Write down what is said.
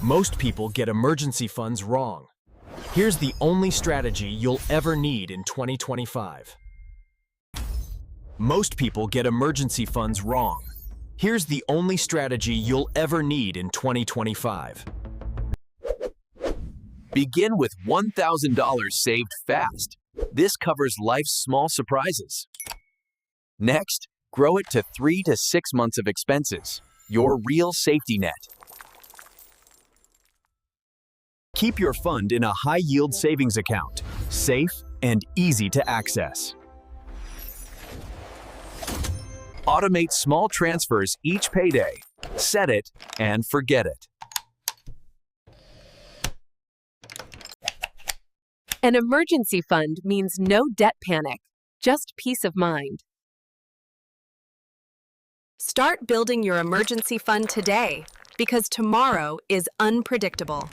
Most people get emergency funds wrong. Here's the only strategy you'll ever need in 2025. Most people get emergency funds wrong. Here's the only strategy you'll ever need in 2025. Begin with $1,000 saved fast. This covers life's small surprises. Next, grow it to 3 to 6 months of expenses, your real safety net. Keep your fund in a high-yield savings account, safe and easy to access. Automate small transfers each payday. Set it and forget it. An emergency fund means no debt panic, just peace of mind. Start building your emergency fund today, because tomorrow is unpredictable.